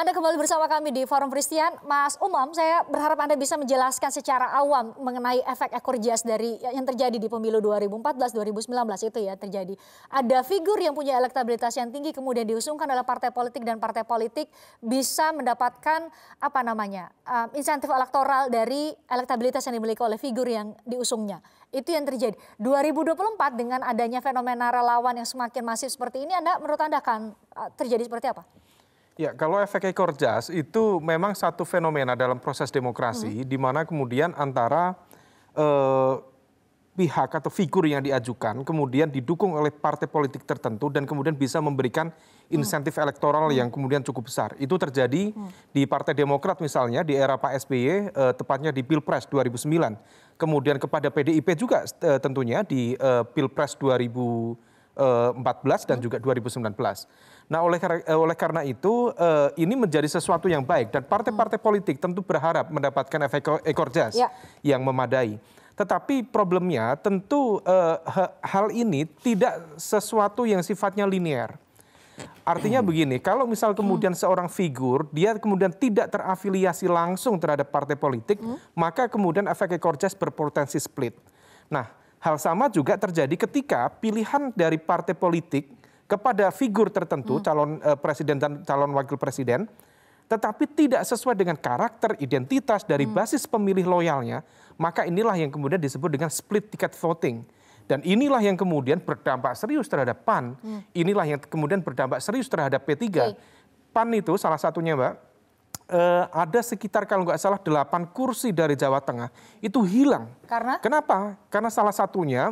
Anda kembali bersama kami di Forum Christian. Mas Umam, saya berharap Anda bisa menjelaskan secara awam mengenai efek ekor jas dari yang terjadi di pemilu 2014-2019 itu ya terjadi. Ada figur yang punya elektabilitas yang tinggi kemudian diusungkan oleh partai politik dan partai politik bisa mendapatkan insentif elektoral dari elektabilitas yang dimiliki oleh figur yang diusungnya. Itu yang terjadi. 2024 dengan adanya fenomena relawan yang semakin masif seperti ini, menurut Anda akan terjadi seperti apa? Ya, kalau efek ekor jas itu memang satu fenomena dalam proses demokrasi di mana kemudian antara pihak atau figur yang diajukan kemudian didukung oleh partai politik tertentu dan kemudian bisa memberikan insentif elektoral yang kemudian cukup besar. Itu terjadi di Partai Demokrat misalnya di era Pak SBY, tepatnya di Pilpres 2009. Kemudian kepada PDIP juga tentunya di Pilpres 2014 dan juga 2019. Nah, oleh karena itu ini menjadi sesuatu yang baik dan partai-partai politik tentu berharap mendapatkan efek ekor jas yang memadai. Tetapi problemnya tentu hal ini tidak sesuatu yang sifatnya linear. Artinya begini, kalau misal kemudian seorang figur dia kemudian tidak terafiliasi langsung terhadap partai politik, maka kemudian efek ekor jas berpotensi split. Nah, hal sama juga terjadi ketika pilihan dari partai politik kepada figur tertentu, calon presiden dan calon wakil presiden, tetapi tidak sesuai dengan karakter, identitas dari basis pemilih loyalnya, maka inilah yang kemudian disebut dengan split ticket voting. Dan inilah yang kemudian berdampak serius terhadap PAN, inilah yang kemudian berdampak serius terhadap P3. PAN itu salah satunya, Mbak, ada sekitar kalau nggak salah 8 kursi dari Jawa Tengah itu hilang. Karena? Kenapa? Karena salah satunya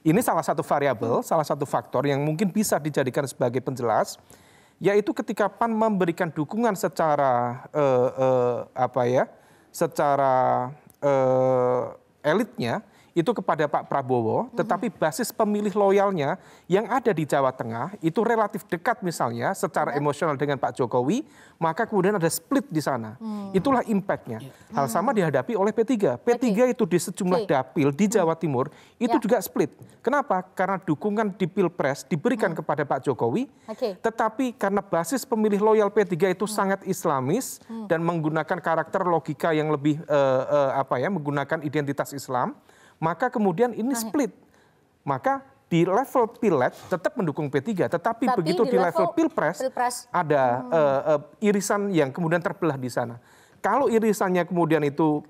ini salah satu variabel, salah satu faktor yang mungkin bisa dijadikan sebagai penjelas, yaitu ketika PAN memberikan dukungan secara elitnya itu kepada Pak Prabowo, tetapi basis pemilih loyalnya yang ada di Jawa Tengah itu relatif dekat misalnya secara emosional dengan Pak Jokowi, maka kemudian ada split di sana. Itulah impactnya. Hal sama dihadapi oleh P3. P3 itu di sejumlah dapil di Jawa Timur itu juga split. Kenapa? Karena dukungan di Pilpres diberikan kepada Pak Jokowi, tetapi karena basis pemilih loyal P3 itu sangat Islamis dan menggunakan karakter logika yang lebih menggunakan identitas Islam, maka kemudian ini split. Maka di level pileg tetap mendukung P3, tetapi begitu di level Pilpres ada irisan yang kemudian terbelah di sana. Kalau irisannya kemudian itu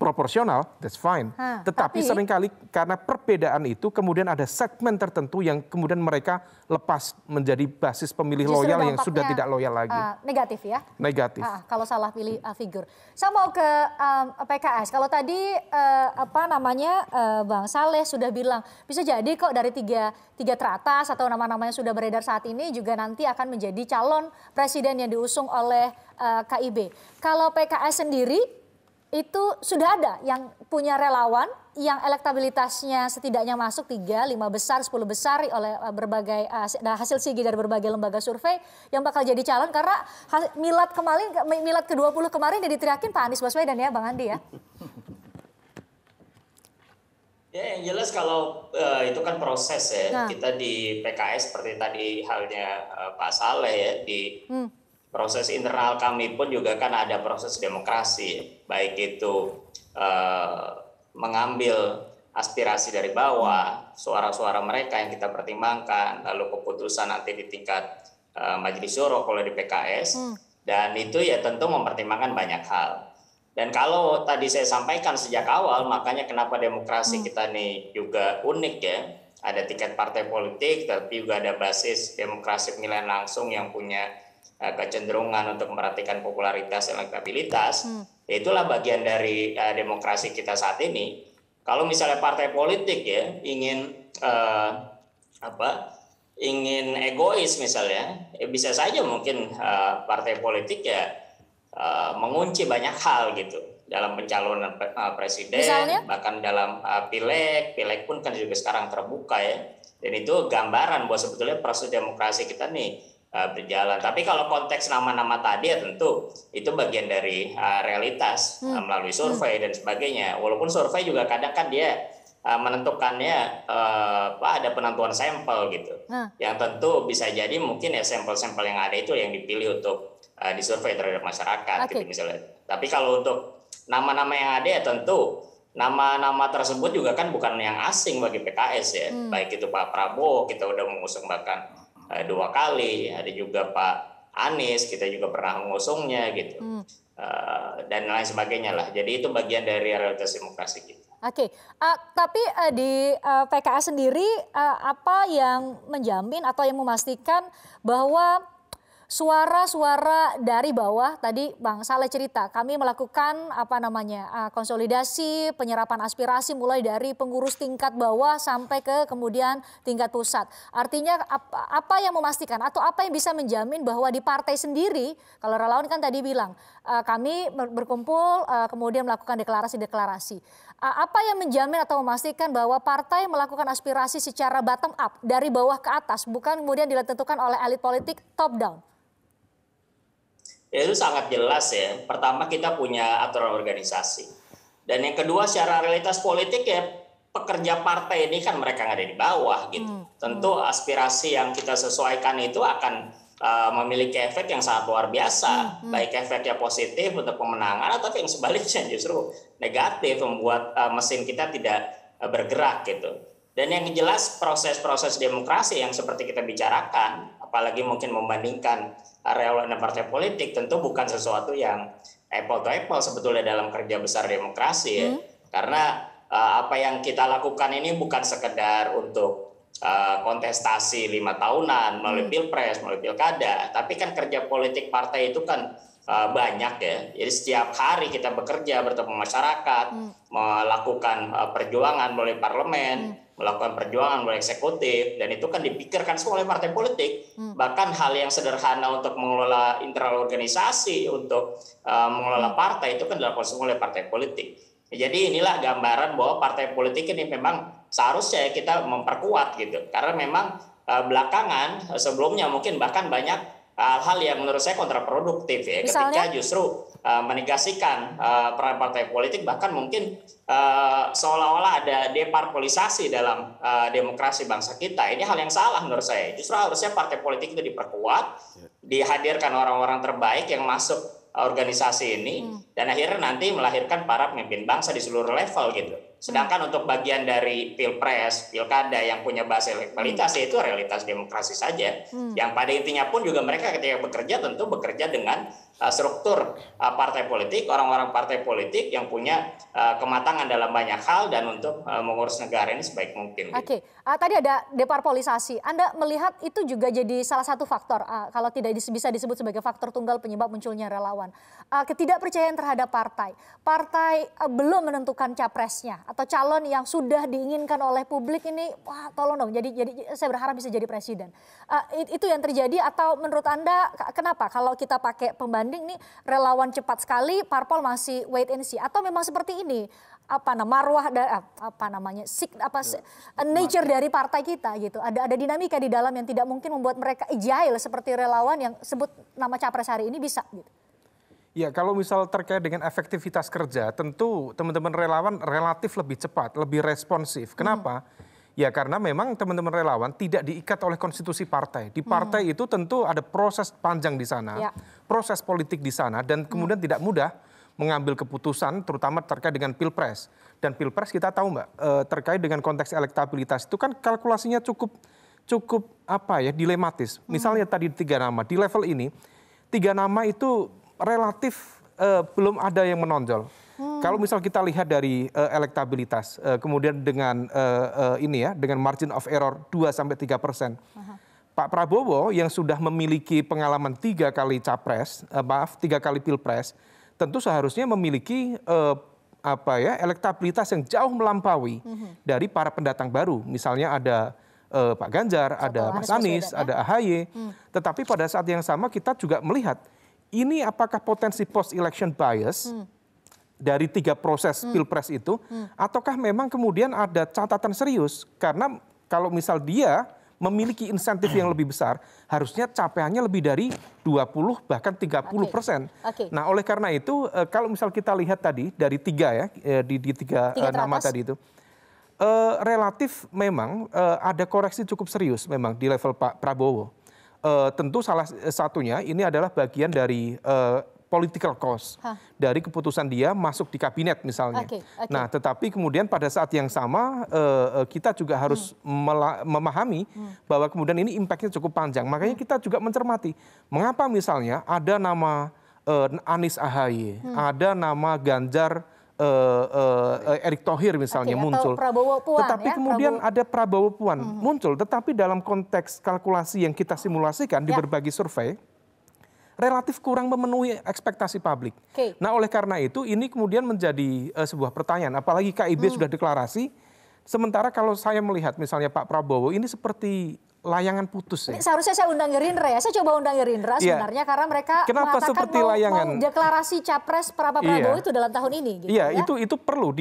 proporsional, that's fine. Tetapi seringkali karena perbedaan itu kemudian ada segmen tertentu yang kemudian mereka lepas menjadi basis pemilih loyal yang sudah tidak loyal lagi. Negatif ya? Negatif. Kalau salah pilih figur. Saya mau ke PKS. Kalau tadi Bang Saleh sudah bilang bisa jadi kok dari tiga teratas atau nama-nama yang sudah beredar saat ini juga nanti akan menjadi calon presiden yang diusung oleh KIB. Kalau PKS sendiri itu sudah ada yang punya relawan yang elektabilitasnya setidaknya masuk 3, 5 besar, 10 besar oleh berbagai hasil sigi dari berbagai lembaga survei yang bakal jadi calon karena milad ke-20 kemarin dia diteriakin Pak Anies Baswedan ya Bang Andi ya. Ya yang jelas kalau itu kan proses ya. Kita di PKS seperti tadi halnya Pak Saleh ya di proses internal kami pun juga kan ada proses demokrasi, baik itu mengambil aspirasi dari bawah, suara-suara mereka yang kita pertimbangkan, lalu keputusan nanti di tingkat Majelis Syuro kalau di PKS, dan itu ya tentu mempertimbangkan banyak hal. Dan kalau tadi saya sampaikan sejak awal, makanya kenapa demokrasi kita nih juga unik ya, ada tiket partai politik, tapi juga ada basis demokrasi pemilihan langsung yang punya kecenderungan untuk memperhatikan popularitas dan elektabilitas, itulah bagian dari demokrasi kita saat ini. Kalau misalnya partai politik ya ingin ingin egois misalnya, bisa saja mungkin partai politik ya mengunci banyak hal gitu dalam pencalonan presiden, misalnya? Bahkan dalam pileg pun kan juga sekarang terbuka ya, dan itu gambaran bahwa sebetulnya proses demokrasi kita nih berjalan. Tapi kalau konteks nama-nama tadi ya tentu itu bagian dari realitas melalui survei dan sebagainya. Walaupun survei juga kadang kan dia menentukannya ada penentuan sampel gitu. Yang tentu bisa jadi mungkin ya sampel-sampel yang ada itu yang dipilih untuk disurvei terhadap masyarakat gitu misalnya. Tapi kalau untuk nama-nama yang ada ya tentu nama-nama tersebut juga kan bukan yang asing bagi PKS ya. Baik itu Pak Prabowo, kita udah mengusung bahkan 2 kali, ada juga Pak Anies, kita juga pernah mengusungnya gitu. Dan lain sebagainya lah. Jadi itu bagian dari realitas demokrasi kita. Oke, tapi di PKS sendiri apa yang menjamin atau yang memastikan bahwa suara-suara dari bawah, tadi Bang Saleh cerita, kami melakukan konsolidasi, penyerapan aspirasi mulai dari pengurus tingkat bawah sampai ke kemudian tingkat pusat. Artinya apa yang memastikan atau apa yang bisa menjamin bahwa di partai sendiri, kalau relawan kan tadi bilang, kami berkumpul kemudian melakukan deklarasi-deklarasi. Apa yang menjamin atau memastikan bahwa partai melakukan aspirasi secara bottom up, dari bawah ke atas, bukan kemudian ditentukan oleh elit politik top down? Ya, itu sangat jelas ya. Pertama kita punya aturan organisasi. Dan yang kedua secara realitas politik ya pekerja partai ini kan mereka yang ada di bawah gitu. Tentu aspirasi yang kita sesuaikan itu akan memiliki efek yang sangat luar biasa. Baik efeknya positif untuk pemenangan atau yang sebaliknya justru negatif membuat mesin kita tidak bergerak gitu. Dan yang jelas proses-proses demokrasi yang seperti kita bicarakan, apalagi mungkin membandingkan relawan dan partai politik, tentu bukan sesuatu yang apple to apple sebetulnya dalam kerja besar demokrasi ya. Karena apa yang kita lakukan ini bukan sekedar untuk kontestasi 5 tahunan melalui pilpres, melalui pilkada, tapi kan kerja politik partai itu kan banyak ya. Jadi setiap hari kita bekerja bertemu masyarakat, melakukan perjuangan melalui parlemen, melakukan perjuangan melalui eksekutif, dan itu kan dipikirkan semua oleh partai politik. Bahkan hal yang sederhana untuk mengelola internal organisasi, untuk mengelola partai itu kan dilakukan semua oleh partai politik. Jadi inilah gambaran bahwa partai politik ini memang seharusnya kita memperkuat gitu. Karena memang belakangan sebelumnya mungkin bahkan banyak hal-hal yang menurut saya kontraproduktif ya. Misalnya? Ketika justru menegasikan peran partai politik, bahkan mungkin seolah-olah ada deparpolisasi dalam demokrasi bangsa kita. Ini hal yang salah menurut saya. Justru harusnya partai politik itu diperkuat, dihadirkan orang-orang terbaik yang masuk organisasi ini, dan akhirnya nanti melahirkan para pemimpin bangsa di seluruh level gitu. Sedangkan untuk bagian dari pilpres, pilkada yang punya basis elektabilitas itu realitas demokrasi saja. Yang pada intinya pun juga mereka ketika bekerja tentu bekerja dengan struktur partai politik, orang-orang partai politik yang punya kematangan dalam banyak hal dan untuk mengurus negara ini sebaik mungkin. Oke, tadi ada deparpolisasi. Anda melihat itu juga jadi salah satu faktor, kalau tidak bisa disebut sebagai faktor tunggal penyebab munculnya relawan. Ketidakpercayaan terhadap partai. Partai belum menentukan capresnya atau calon yang sudah diinginkan oleh publik ini, wah tolong dong, jadi saya berharap bisa jadi presiden. Itu yang terjadi atau menurut Anda kenapa kalau kita pakai pembanding nih relawan cepat sekali, parpol masih wait and see, atau memang seperti ini nature dari partai kita gitu. Ada dinamika di dalam yang tidak mungkin membuat mereka agile seperti relawan yang sebut nama capres hari ini bisa gitu. Ya, kalau misal terkait dengan efektivitas kerja, tentu teman-teman relawan relatif lebih cepat, lebih responsif. Kenapa? Ya karena memang teman-teman relawan tidak diikat oleh konstitusi partai. Di partai itu tentu ada proses panjang di sana, proses politik di sana, dan kemudian tidak mudah mengambil keputusan, terutama terkait dengan pilpres. Dan pilpres kita tahu Mbak, terkait dengan konteks elektabilitas itu kan kalkulasinya cukup dilematis. Misalnya tadi 3 nama, di level ini 3 nama itu relatif belum ada yang menonjol. Kalau misal kita lihat dari elektabilitas, kemudian dengan dengan margin of error 2-3%. Pak Prabowo yang sudah memiliki pengalaman 3 kali capres, 3 kali pilpres, tentu seharusnya memiliki elektabilitas yang jauh melampaui dari para pendatang baru. Misalnya ada Pak Ganjar, ada Mas Anies, ada AHY. Tetapi pada saat yang sama kita juga melihat ini apakah potensi post-election bias dari 3 proses pilpres itu, ataukah memang kemudian ada catatan serius? Karena kalau misal dia memiliki insentif yang lebih besar, harusnya capaiannya lebih dari 20 bahkan 30%. Nah oleh karena itu kalau misal kita lihat tadi dari 3 di 3 nama tadi itu, relatif memang ada koreksi cukup serius memang di level Pak Prabowo. tentu salah satunya ini adalah bagian dari political cost dari keputusan dia masuk di kabinet misalnya. Nah, tetapi kemudian pada saat yang sama kita juga harus memahami bahwa kemudian ini impactnya cukup panjang. Makanya kita juga mencermati mengapa misalnya ada nama Anies Ahaye, ada nama Ganjar, Erick Thohir misalnya muncul. Puan, tetapi kemudian ada Prabowo Puan muncul. Tetapi dalam konteks kalkulasi yang kita simulasikan di berbagai survei, relatif kurang memenuhi ekspektasi publik. Nah, oleh karena itu ini kemudian menjadi sebuah pertanyaan. Apalagi KIB sudah deklarasi, sementara kalau saya melihat misalnya Pak Prabowo ini seperti layangan putus ya. Seharusnya saya undang Gerindra ya. Saya coba undang Gerindra sebenarnya karena mereka mengatakan mau deklarasi capres Prabowo itu dalam tahun ini. Gitu, ya, itu perlu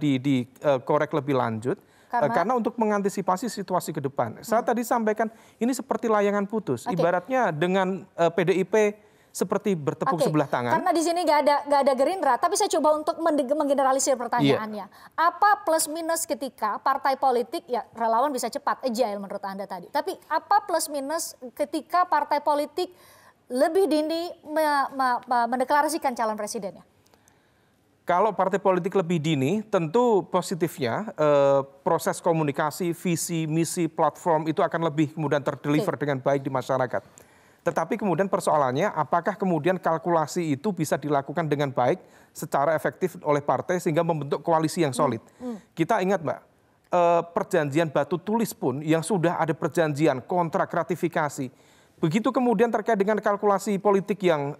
dikorek lebih lanjut. Karena untuk mengantisipasi situasi ke depan. Saya tadi sampaikan ini seperti layangan putus. Ibaratnya dengan PDIP seperti bertepuk sebelah tangan. Karena di sini nggak ada Gerindra, tapi saya coba untuk menggeneralisir pertanyaannya. Apa plus minus ketika partai politik, ya relawan bisa cepat, agile menurut Anda tadi. Tapi apa plus minus ketika partai politik lebih dini mendeklarasikan calon presidennya? Kalau partai politik lebih dini, tentu positifnya proses komunikasi, visi, misi, platform itu akan lebih kemudian terdeliver dengan baik di masyarakat. Tetapi kemudian persoalannya apakah kemudian kalkulasi itu bisa dilakukan dengan baik secara efektif oleh partai sehingga membentuk koalisi yang solid. Kita ingat Mbak, perjanjian batu tulis pun yang sudah ada perjanjian kontrak ratifikasi. Begitu kemudian terkait dengan kalkulasi politik yang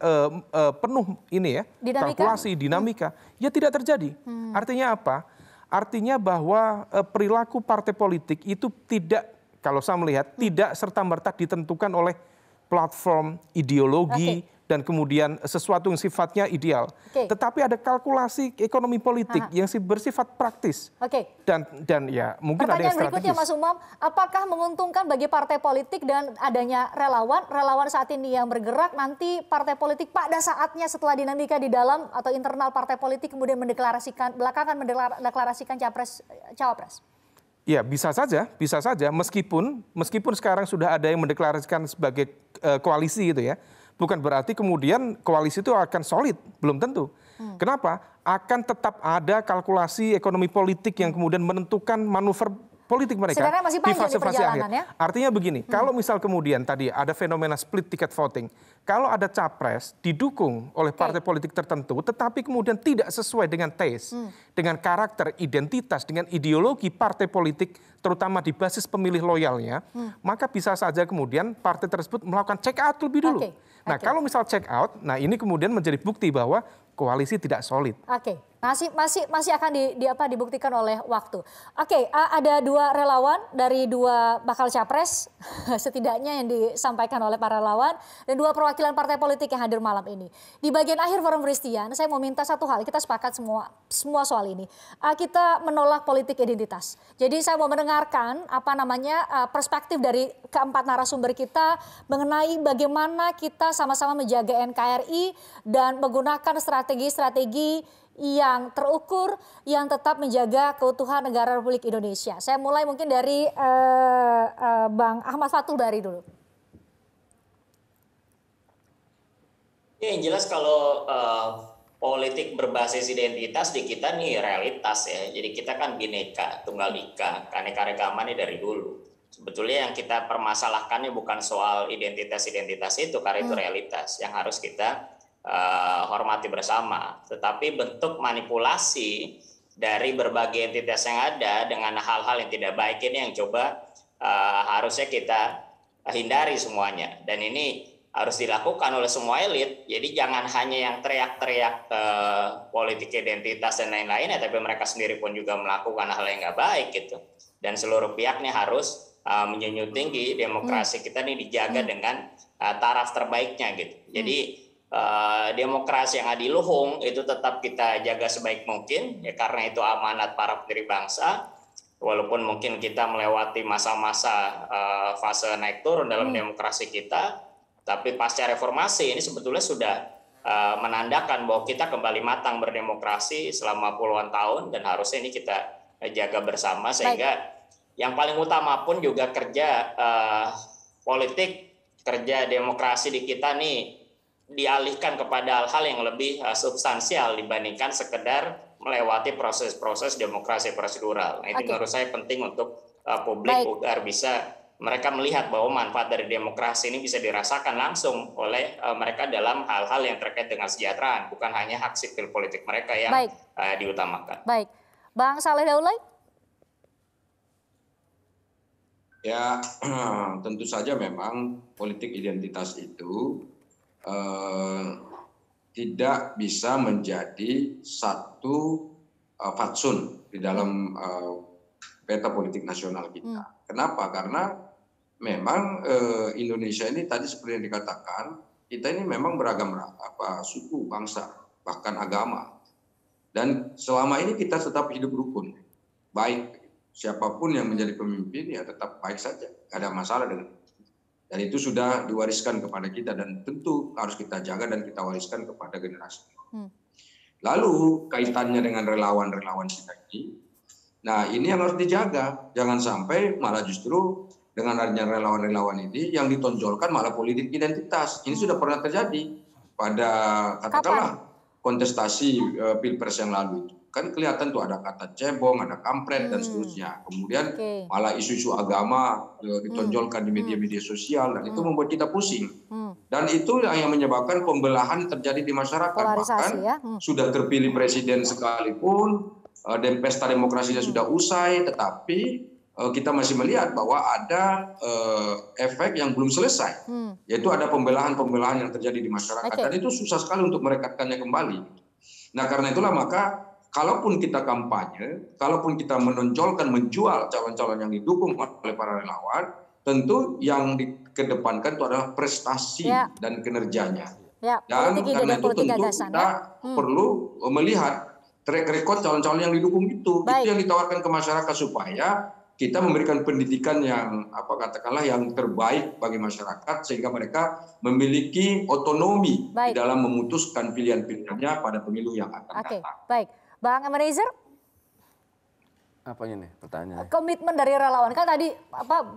penuh ini ya, kalkulasi, dinamika, ya tidak terjadi. Artinya apa? Artinya bahwa perilaku partai politik itu tidak, kalau saya melihat, tidak serta-merta ditentukan oleh platform, ideologi, dan kemudian sesuatu yang sifatnya ideal. Tetapi ada kalkulasi ekonomi politik yang bersifat praktis. Dan ya mungkin ada yang strategis. Pertanyaan berikutnya Mas Umam, apakah menguntungkan bagi partai politik dan adanya relawan saat ini yang bergerak, nanti partai politik pada saatnya setelah dinamika di dalam atau internal partai politik kemudian belakangan mendeklarasikan cawapres? Ya bisa saja, meskipun sekarang sudah ada yang mendeklarasikan sebagai koalisi gitu ya, bukan berarti kemudian koalisi itu akan solid, belum tentu. Kenapa? Akan tetap ada kalkulasi ekonomi politik yang kemudian menentukan manuver politik mereka masih di fase-fase akhir. Ya? Artinya begini, kalau misal kemudian tadi ada fenomena split ticket voting, kalau ada capres didukung oleh partai politik tertentu, tetapi kemudian tidak sesuai dengan taste, dengan karakter, identitas, dengan ideologi partai politik, terutama di basis pemilih loyalnya, maka bisa saja kemudian partai tersebut melakukan check out lebih dulu. Nah, kalau misal check out, nah ini kemudian menjadi bukti bahwa koalisi tidak solid. Masih akan dibuktikan oleh waktu. Ada dua relawan dari dua bakal capres setidaknya yang disampaikan oleh para relawan dan dua perwakilan partai politik yang hadir malam ini. Di bagian akhir forum Christian, saya mau minta satu hal, kita sepakat semua soal ini. Kita menolak politik identitas. Jadi saya mau mendengarkan perspektif dari keempat narasumber kita mengenai bagaimana kita sama-sama menjaga NKRI dan menggunakan strategi-strategi yang terukur, yang tetap menjaga keutuhan negara Republik Indonesia. Saya mulai mungkin dari Bang Ahmad Fathul Bari dulu. Ya, yang jelas kalau politik berbasis identitas di kita nih realitas ya. Jadi kita kan Bhinneka Tunggal Ika, keanekaragaman ini dari dulu. Sebetulnya yang kita permasalahkan bukan soal identitas-identitas itu, karena itu realitas yang harus kita hormati bersama, tetapi bentuk manipulasi dari berbagai entitas yang ada dengan hal-hal yang tidak baik ini yang coba harusnya kita hindari semuanya, dan ini harus dilakukan oleh semua elit. Jadi jangan hanya yang teriak-teriak politik identitas dan lain-lain ya, tapi mereka sendiri pun juga melakukan hal yang nggak baik gitu, dan seluruh pihaknya harus menjunjung tinggi demokrasi kita ini dijaga dengan taraf terbaiknya gitu. Jadi demokrasi yang adiluhung itu tetap kita jaga sebaik mungkin ya, karena itu amanat para pendiri bangsa. Walaupun mungkin kita melewati masa-masa fase naik turun dalam demokrasi kita, tapi pasca reformasi ini sebetulnya sudah menandakan bahwa kita kembali matang berdemokrasi selama puluhan tahun, dan harusnya ini kita jaga bersama sehingga yang paling utama pun juga kerja politik kerja demokrasi di kita nih dialihkan kepada hal-hal yang lebih substansial dibandingkan sekedar melewati proses-proses demokrasi prosedural. Nah, itu menurut saya penting untuk publik agar bisa mereka melihat bahwa manfaat dari demokrasi ini bisa dirasakan langsung oleh mereka dalam hal-hal yang terkait dengan kesejahteraan, bukan hanya hak sipil politik mereka yang diutamakan. Baik, Bang Saleh Daulay. Ya, tentu saja memang politik identitas itu tidak bisa menjadi satu fatsun di dalam peta politik nasional kita. Kenapa? Karena memang Indonesia ini tadi seperti yang dikatakan, kita ini memang beragam suku, bangsa, bahkan agama. Dan selama ini kita tetap hidup rukun, baik. Siapapun yang menjadi pemimpin ya tetap baik saja, tidak ada masalah dengan itu. Dan itu sudah diwariskan kepada kita dan tentu harus kita jaga dan kita wariskan kepada generasi. Lalu kaitannya dengan relawan-relawan kita ini, nah ini yang harus dijaga. Jangan sampai malah justru dengan adanya relawan-relawan ini yang ditonjolkan malah politik identitas. Ini sudah pernah terjadi pada katakanlah kontestasi Pilpres yang lalu itu. Kan kelihatan tuh ada kata cebong, ada kampret dan seterusnya. Kemudian malah isu-isu agama ditonjolkan di media-media sosial dan itu membuat kita pusing. Dan itu yang menyebabkan pembelahan terjadi di masyarakat. Bahkan sudah terpilih presiden sekalipun, dan pesta demokrasinya sudah usai, tetapi kita masih melihat bahwa ada efek yang belum selesai, yaitu ada pembelahan-pembelahan yang terjadi di masyarakat. Dan itu susah sekali untuk merekatkannya kembali. Nah karena itulah maka kalaupun kita kampanye, kalaupun kita menonjolkan, menjual calon-calon yang didukung oleh para relawan, tentu yang dikedepankan itu adalah prestasi dan kinerjanya. Dan karena itu tentu kita perlu melihat track record calon-calon yang didukung itu yang ditawarkan ke masyarakat supaya kita memberikan pendidikan yang katakanlah yang terbaik bagi masyarakat sehingga mereka memiliki otonomi di dalam memutuskan pilihan-pilihannya pada pemilu yang akan datang. Baik. Bang Ebenezer? Apanya nih pertanyaannya? Komitmen dari relawan, kan tadi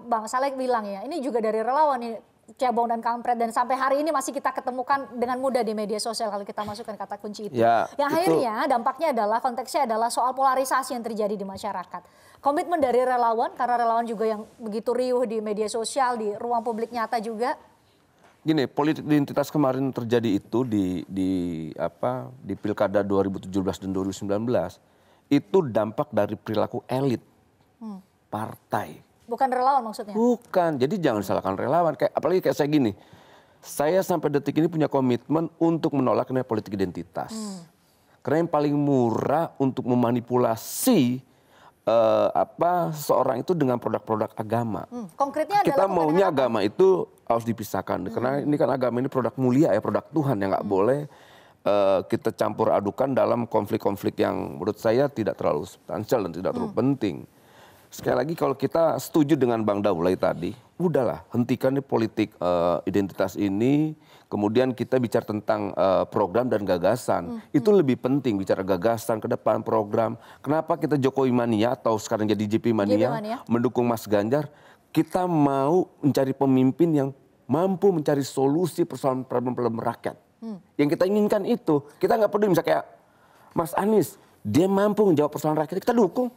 Bang Saleh bilang ya, ini juga dari relawan ini, cebong dan kampret, dan sampai hari ini masih kita ketemukan dengan mudah di media sosial kalau kita masukkan kata kunci itu. Yang akhirnya dampaknya adalah, konteksnya adalah soal polarisasi yang terjadi di masyarakat. Komitmen dari relawan, karena relawan juga yang begitu riuh di media sosial, di ruang publik nyata juga. Gini, politik identitas kemarin terjadi itu di Pilkada 2017 dan 2019 itu dampak dari perilaku elit partai. Bukan relawan maksudnya? Bukan, jadi jangan salahkan relawan. Apalagi kayak saya gini, saya sampai detik ini punya komitmen untuk menolak politik identitas. Karena yang paling murah untuk memanipulasi seorang itu dengan produk-produk agama. Konkretnya adalah kita maunya agama itu harus dipisahkan. Karena ini kan agama ini produk mulia ya, produk Tuhan yang nggak boleh kita campur adukan dalam konflik-konflik yang menurut saya tidak terlalu substansial dan tidak terlalu penting. Sekali lagi kalau kita setuju dengan Bang Daulay tadi, udahlah hentikan nih politik identitas ini, kemudian kita bicara tentang program dan gagasan. Itu lebih penting bicara gagasan ke depan, program. Kenapa kita Jokowi mania atau sekarang jadi JP mania mendukung Mas Ganjar? Kita mau mencari pemimpin yang mampu mencari solusi persoalan problem-problem rakyat. Yang kita inginkan itu, kita nggak peduli misalnya kayak Mas Anies, dia mampu menjawab persoalan rakyat, kita dukung.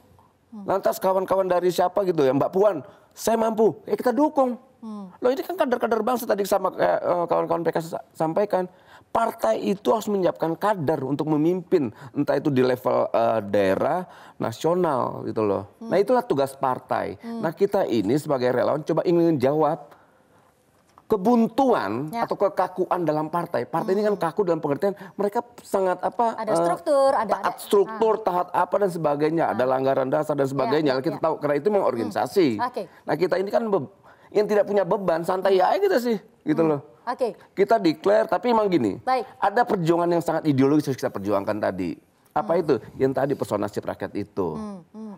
Lantas kawan-kawan dari siapa gitu ya, Mbak Puan, saya mampu, kita dukung. Loh ini kan kader-kader bangsa tadi sama kawan-kawan PKS sampaikan. Partai itu harus menyiapkan kader untuk memimpin, entah itu di level daerah, nasional gitu loh. Nah itulah tugas partai. Nah kita ini sebagai relawan coba ingin jawab kebuntuan atau kekakuan dalam partai. Partai ini kan kaku dalam pengertian mereka sangat ada struktur, taat struktur, taat apa dan sebagainya, ada anggaran dasar dan sebagainya. Kita tahu karena itu memang organisasi. Nah kita ini kan yang tidak punya beban, santai aja kita sih, gitu loh. Kita declare, tapi emang gini, ada perjuangan yang sangat ideologis yang kita perjuangkan tadi. Apa itu? Yang tadi persoalan nasib rakyat itu.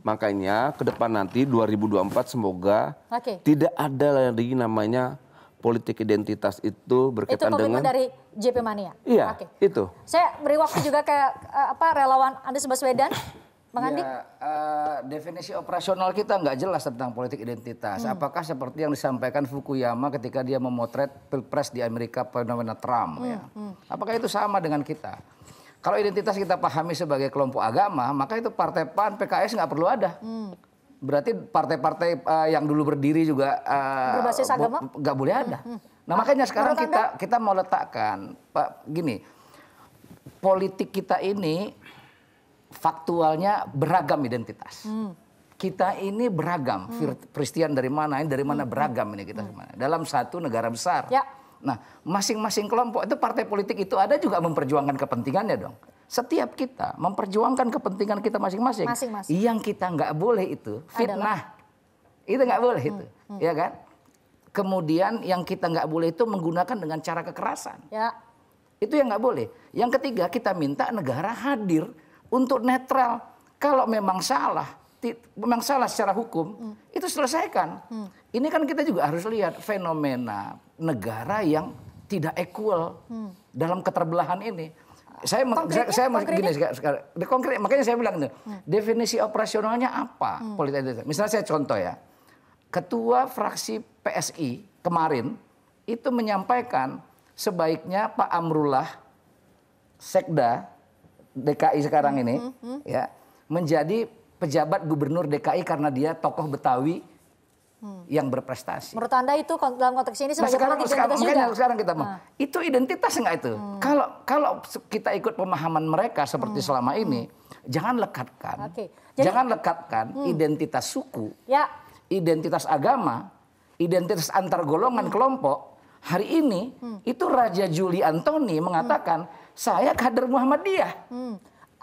Makanya ke depan nanti 2024 semoga tidak ada lagi namanya politik identitas itu berkaitan dengan... Itu komitmen dari JP Mania? Iya, itu. Saya beri waktu juga ke relawan Anies Baswedan. Bang Andi? Ya, definisi operasional kita nggak jelas tentang politik identitas. Apakah seperti yang disampaikan Fukuyama ketika dia memotret pilpres di Amerika fenomena Trump? Ya? Apakah itu sama dengan kita? Kalau identitas kita pahami sebagai kelompok agama, maka itu partai PAN, PKS nggak perlu ada. Berarti partai-partai yang dulu berdiri juga berbasis agama nggak boleh ada. Nah makanya sekarang kita mau letakkan, Pak, gini, politik kita ini faktualnya beragam identitas. Kita ini beragam, Christian dari mana, ini dari mana, beragam ini kita semua. Dalam satu negara besar. Ya. Nah, masing-masing kelompok itu partai politik itu ada juga memperjuangkan kepentingannya dong. Setiap kita memperjuangkan kepentingan kita masing-masing. Yang kita nggak boleh itu fitnah. Itu nggak boleh itu, ya kan? Kemudian yang kita nggak boleh itu menggunakan dengan cara kekerasan. Ya. Itu yang nggak boleh. Yang ketiga, kita minta negara hadir untuk netral. Kalau memang salah secara hukum, itu selesaikan. Ini kan kita juga harus lihat fenomena negara yang tidak equal dalam keterbelahan ini. Saya gini sekarang, konkret, makanya saya bilang definisi operasionalnya apa politik identitas. Misalnya saya contoh ya, Ketua fraksi PSI kemarin itu menyampaikan sebaiknya Pak Amrullah Sekda DKI sekarang ini ya menjadi pejabat gubernur DKI karena dia tokoh Betawi yang berprestasi. Menurut Anda itu dalam konteks ini sebagai politik identitas juga? Sekarang kita mau. Itu identitas enggak itu? Kalau kita ikut pemahaman mereka seperti selama ini, jangan lekatkan. Jangan lekatkan identitas suku, identitas agama, identitas antar golongan kelompok. Hari ini itu Raja Juli Antoni mengatakan saya kader Muhammadiyah.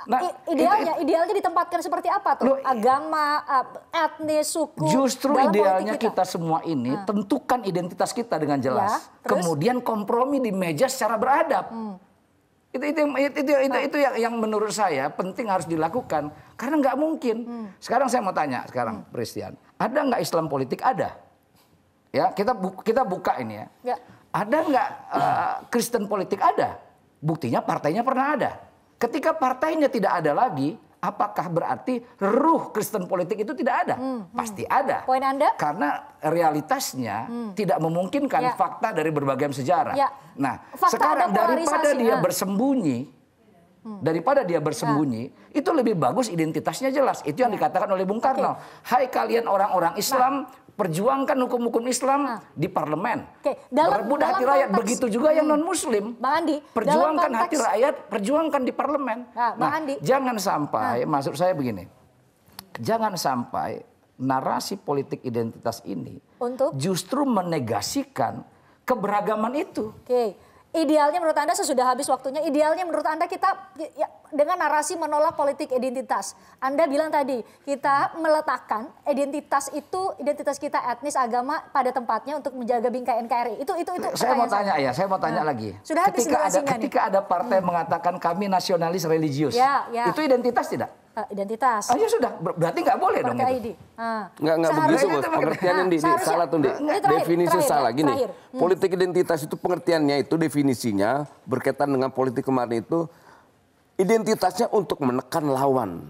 Nah, idealnya ditempatkan seperti apa tuh? Agama, etnis, suku. Justru idealnya kita semua ini tentukan identitas kita dengan jelas. Kemudian kompromi di meja secara beradab. Itu yang menurut saya penting harus dilakukan karena nggak mungkin. Sekarang saya mau tanya Christian, ada nggak Islam politik? Ada. Ya kita buka ini ya. Ada nggak Kristen politik? Ada. Buktinya partainya pernah ada. Ketika partainya tidak ada lagi, apakah berarti ruh Kristen politik itu tidak ada? Pasti ada. Poin Anda? Karena realitasnya tidak memungkinkan fakta dari berbagai sejarah. Nah, fakta sekarang daripada dia bersembunyi, itu lebih bagus identitasnya jelas. Itu yang dikatakan oleh Bung Karno. Hai kalian orang-orang Islam, perjuangkan hukum-hukum Islam di parlemen. Berebut hati rakyat. Begitu juga yang non-Muslim. Bang Andi, perjuangkan hati rakyat, perjuangkan di parlemen. Jangan sampai, maksud saya begini, jangan sampai narasi politik identitas ini justru menegasikan keberagaman itu. Idealnya menurut Anda sesudah habis waktunya, idealnya menurut Anda kita dengan narasi menolak politik identitas. Anda bilang tadi kita meletakkan identitas kita etnis agama pada tempatnya untuk menjaga bingkai NKRI. Itu saya mau tanya lagi. Sudah habis ketika ada partai mengatakan kami nasionalis religius. Itu identitas tidak? Identitas. Ya sudah, berarti nggak boleh dong itu. Nggak begitu Bos, pengertiannya salah tuh definisi salah gini. Politik identitas itu pengertiannya itu definisinya berkaitan dengan politik kemarin itu identitasnya untuk menekan lawan.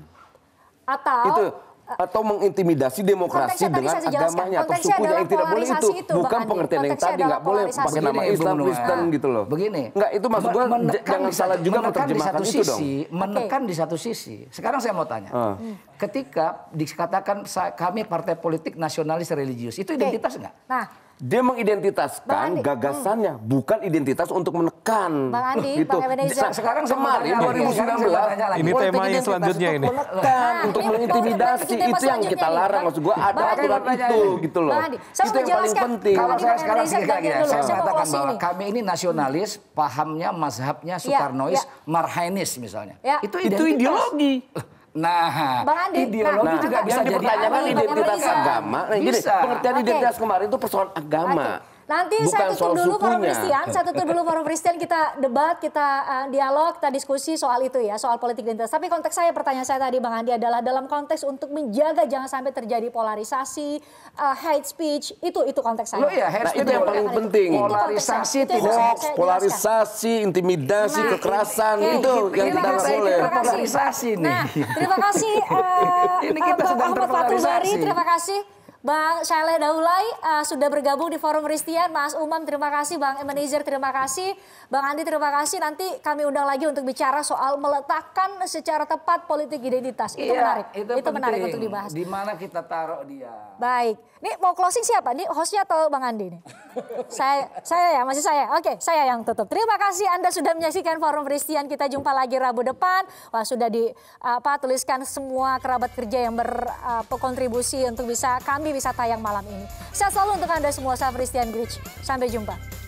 Atau mengintimidasi demokrasi dengan agamanya atau sukunya yang tidak boleh itu. Bukan pengertian yang tadi nggak boleh pakai nama Islam, Kristen gitu loh. Begini. Nggak, itu maksud gue jangan salah juga menerjemahkan itu dong. Menekan di satu sisi. Sekarang saya mau tanya. Ketika dikatakan kami partai politik nasionalis religius, itu identitas nggak? Dia mengidentitaskan gagasannya, bukan identitas untuk menekan. Bang Andi, gitu. Bang Ebenezer. Sekarang kemarin 2019 ini tema yang selanjutnya ini. Menekan, untuk mengintimidasi itu yang kita larang. Maksud gua ada aturan itu gitu loh. Itu yang paling penting. Kalau saya sekarang saya mengatakan bahwa kami ini nasionalis, pahamnya, mazhabnya Soekarnois, Marhainis misalnya. Itu ideologi. Nah, ideologi juga bisa dipertanyakan identitas agama. Nah, gini, pengertian identitas kemarin itu persoalan agama. Nanti bukan saya soal tutup dulu Forum sukunya. Christian, saya tutup dulu Forum Christian, kita debat, kita dialog, kita diskusi soal itu ya, soal politik identitas. Tapi konteks saya, pertanyaan saya tadi Bang Andi adalah dalam konteks untuk menjaga jangan sampai terjadi polarisasi, hate speech, itu konteks saya. Loh ya, hate speech itu yang paling penting. Polarisasi, Hoax, polarisasi, intimidasi, kekerasan, itu yang kita nggak boleh. Polarisasi nih. Nah, terima kasih Ini kita Bang sedang Ahmad Fathul Bari, terpolarisasi. terima kasih. Bang Saleh Daulay sudah bergabung di Forum Christian. Mas Umam terima kasih, Bang Ebenezer terima kasih, Bang Andi terima kasih. Nanti kami undang lagi untuk bicara soal meletakkan secara tepat politik identitas. Itu menarik. Itu menarik untuk dibahas. Di mana kita taruh dia? Baik. Nih mau closing siapa? Nih hostnya atau Bang Andi nih? Saya ya, masih saya. Oke, saya yang tutup. Terima kasih Anda sudah menyaksikan Forum Christian. Kita jumpa lagi Rabu depan. Wah, sudah tuliskan semua kerabat kerja yang berkontribusi untuk kami bisa tayang malam ini. Sehat selalu untuk Anda semua, saya Christian Grich. Sampai jumpa.